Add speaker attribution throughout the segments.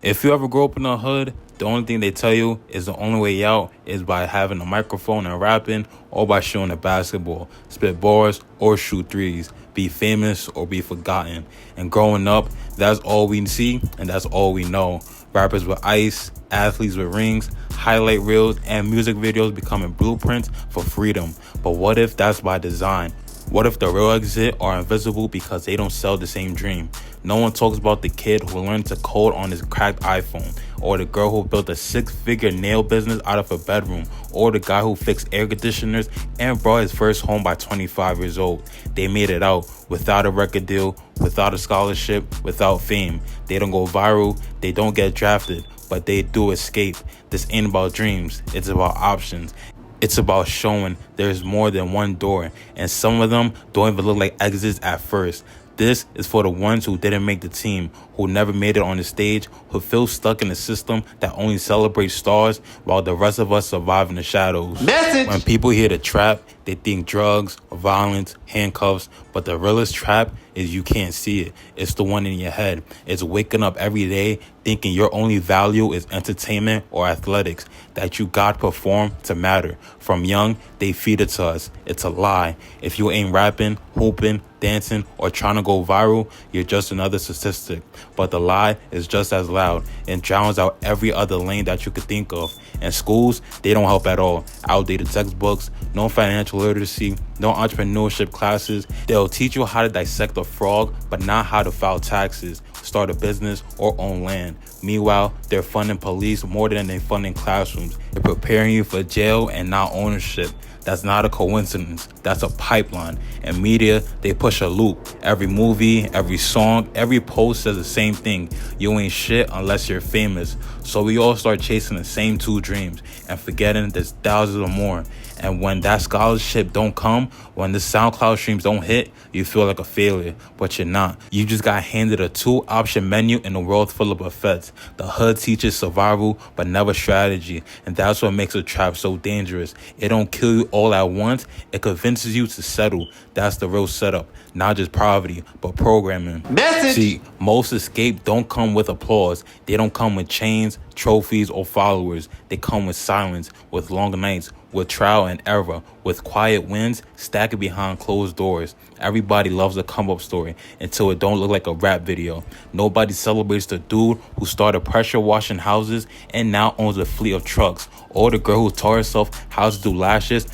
Speaker 1: If you ever grow up in the hood, the only thing they tell you is the only way out is by having a microphone and rapping, or by shooting a basketball, spit bars, or shoot threes, be famous or be forgotten. And growing up, that's all we see and that's all we know. Rappers with ice, athletes with rings, highlight reels, and music videos becoming blueprints for freedom. But what if that's by design? What if the real exit are invisible because they don't sell the same dream? No one talks about the kid who learned to code on his cracked iPhone, or the girl who built a six-figure nail business out of her bedroom, or the guy who fixed air conditioners and brought his first home by 25 years old. They made it out without a record deal, without a scholarship, without fame. They don't go viral, they don't get drafted, but they do escape. This ain't about dreams, it's about options. It's about showing there's more than one door, and some of them don't even look like exits at first. This is for the ones who didn't make the team, who never made it on the stage, who feel stuck in a system that only celebrates stars while the rest of us survive in the shadows.
Speaker 2: Message!
Speaker 1: When people hear the trap, they think drugs, violence, handcuffs, but the realest trap is you can't see it. It's the one in your head. It's waking up every day thinking your only value is entertainment or athletics, that you got perform to matter. From young, they feed it to us. It's a lie. If you ain't rapping, hooping, dancing, or trying to go viral, you're just another statistic. But the lie is just as loud and drowns out every other lane that you could think of. And schools, they don't help at all. Outdated textbooks, no financial literacy, no entrepreneurship classes. They'll teach you how to dissect a frog, but not how to file taxes, start a business, or own land. Meanwhile, they're funding police more than they're funding classrooms. They're preparing you for jail and not ownership. That's not a coincidence. That's a pipeline. And media, they push a loop. Every movie, every song, every post says the same thing. You ain't shit unless you're famous. So we all start chasing the same two dreams and forgetting there's thousands or more. And when that scholarship don't come, when the SoundCloud streams don't hit, you feel like a failure, but you're not. You just got handed a 2-option menu in a world full of buffets. The hood teaches survival, but never strategy. And that's what makes a trap so dangerous. It don't kill you all at once. It convinces you to settle. That's the real setup. Not just poverty, but programming.
Speaker 2: Message!
Speaker 1: See, most escape don't come with applause. They don't come with chains, trophies, or followers. They come with silence, with long nights, with trial and error, with quiet wins stacking behind closed doors. Everybody loves a come-up story until it don't look like a rap video. Nobody celebrates the dude who started pressure washing houses and now owns a fleet of trucks, or the girl who taught herself how to do lashes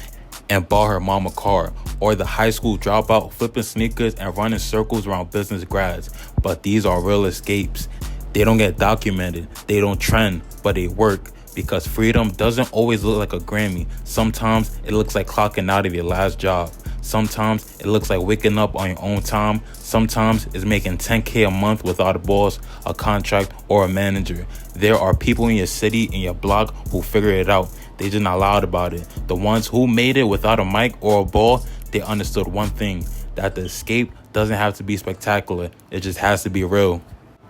Speaker 1: and bought her mom a car, or the high school dropout flipping sneakers and running circles around business grads. But these are real escapes. They don't get documented, they don't trend, but they work. Because freedom doesn't always look like a Grammy. Sometimes it looks like clocking out of your last job. Sometimes it looks like waking up on your own time. Sometimes it's making $10K a month without a boss, a contract, or a manager. There are people in your city, in your block, who figure it out. They just not loud about it. The ones who made it without a mic or a ball, they understood one thing, that the escape doesn't have to be spectacular. It just has to be real.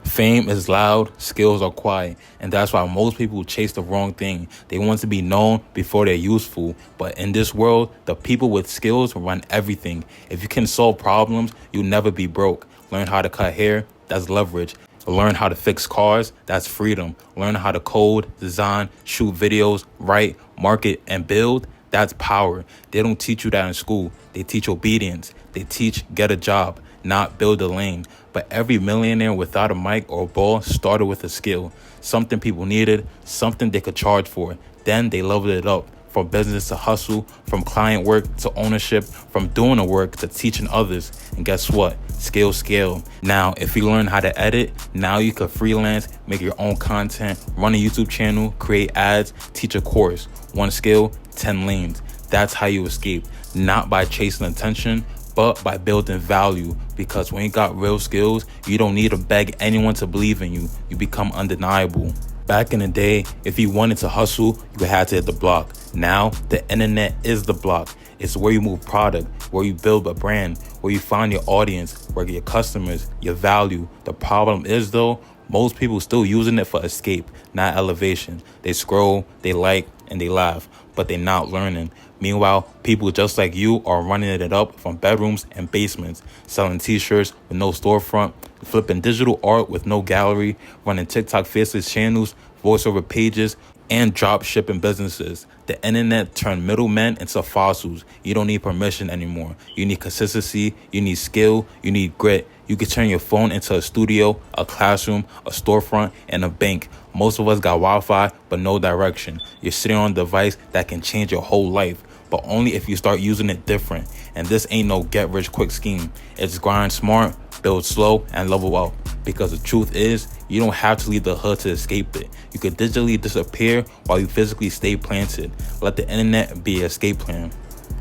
Speaker 1: Fame is loud, skills are quiet, and that's why most people chase the wrong thing. They want to be known before they're useful, but in this world, the people with skills run everything. If you can solve problems, you'll never be broke. Learn how to cut hair, that's leverage. Learn how to fix cars, that's freedom. Learn how to code, design, shoot videos, write, market, and build, that's power. They don't teach you that in school. They teach obedience. They teach get a job, not build a lane. But every millionaire without a mic or a ball started with a skill, something people needed, something they could charge for. Then they leveled it up, from business to hustle, from client work to ownership, from doing the work to teaching others. And guess what? Skill scale. Now, if you learn how to edit, now you can freelance, make your own content, run a YouTube channel, create ads, teach a course. One skill, 10 lanes. That's how you escape. Not by chasing attention, but by building value. Because when you got real skills, you don't need to beg anyone to believe in you. You become undeniable. Back in the day, if you wanted to hustle, you had to hit the block. Now, the internet is the block. It's where you move product, where you build a brand, where you find your audience, where your customers, your value. The problem is though, most people still using it for escape, not elevation. They scroll, they like, and they laugh, but they're not learning. Meanwhile, people just like you are running it up from bedrooms and basements, selling t-shirts with no storefront, flipping digital art with no gallery, running TikTok faceless channels, voiceover pages, and drop shipping businesses. The internet turned middlemen into fossils. You don't need permission anymore. You need consistency, you need skill, you need grit. You can turn your phone into a studio, a classroom, a storefront, and a bank. Most of us got Wi-Fi, but no direction. You're sitting on a device that can change your whole life, but only if you start using it different. And this ain't no get-rich-quick scheme. It's grind smart, build slow, and level up. Because the truth is, you don't have to leave the hood to escape it. You could digitally disappear while you physically stay planted. Let the internet be your escape plan.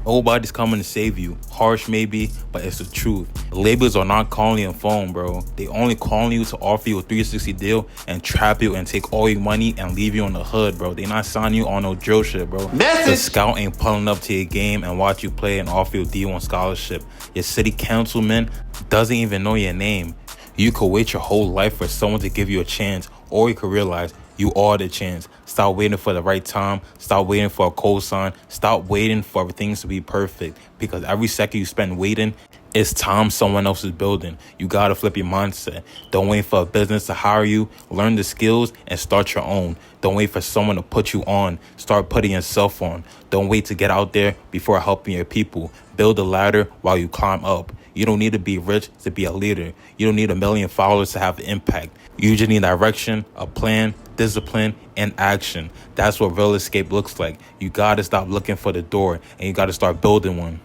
Speaker 1: Nobody's coming to save you. Harsh maybe, but it's the truth. Labels are not calling you on phone, bro. They only calling you to offer you a 360 deal and trap you and take all your money and leave you on the hood, bro. They not signing you on no drill shit, bro. The scout ain't pulling up to your game and watch you play and offer you a D1 scholarship. Your city councilman doesn't even know your name. You could wait your whole life for someone to give you a chance, or you could realize you are the chance. Stop waiting for the right time. Stop waiting for a cosign. Stop waiting for things to be perfect. Because every second you spend waiting, it's time someone else is building. You gotta flip your mindset. Don't wait for a business to hire you. Learn the skills and start your own. Don't wait for someone to put you on. Start putting yourself on. Don't wait to get out there before helping your people. Build a ladder while you climb up. You don't need to be rich to be a leader. You don't need 1 million followers to have impact. You just need direction, a plan, discipline, and action. That's what real escape looks like. You gotta stop looking for the door and you gotta start building one.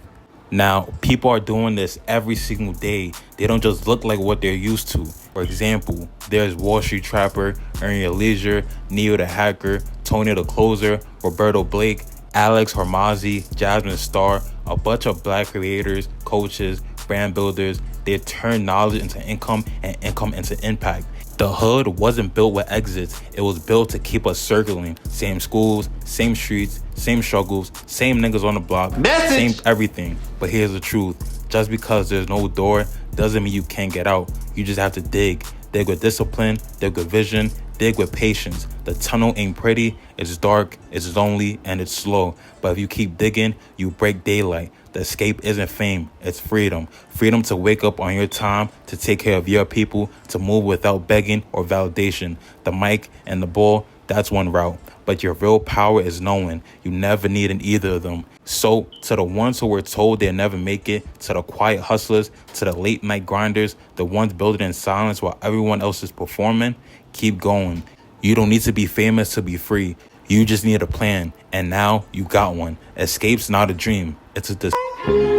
Speaker 1: Now, people are doing this every single day. They don't just look like what they're used to. For example, there's Wall Street Trapper, Earn Your Leisure, Neo the Hacker, Tony the Closer, Roberto Blake, Alex Hormozzi, Jasmine Star, a bunch of black creators, coaches, brand builders. They turn knowledge into income and income into impact. The hood wasn't built with exits. It was built to keep us circling. Same schools, same streets, same struggles, same niggas on the block, same everything. But here's the truth. Just because there's no door doesn't mean you can't get out. You just have to dig. Dig with discipline, dig with vision, dig with patience. The tunnel ain't pretty, it's dark, it's lonely, and it's slow. But if you keep digging, you break daylight. The escape isn't fame, it's freedom. Freedom to wake up on your time, to take care of your people, to move without begging or validation. The mic and the ball, that's one route. But your real power is knowing. You never needed either of them. So, to the ones who were told they'll never make it, to the quiet hustlers, to the late night grinders, the ones building in silence while everyone else is performing, keep going. You don't need to be famous to be free. You just need a plan, and now you got one. Escape's not a dream, it's a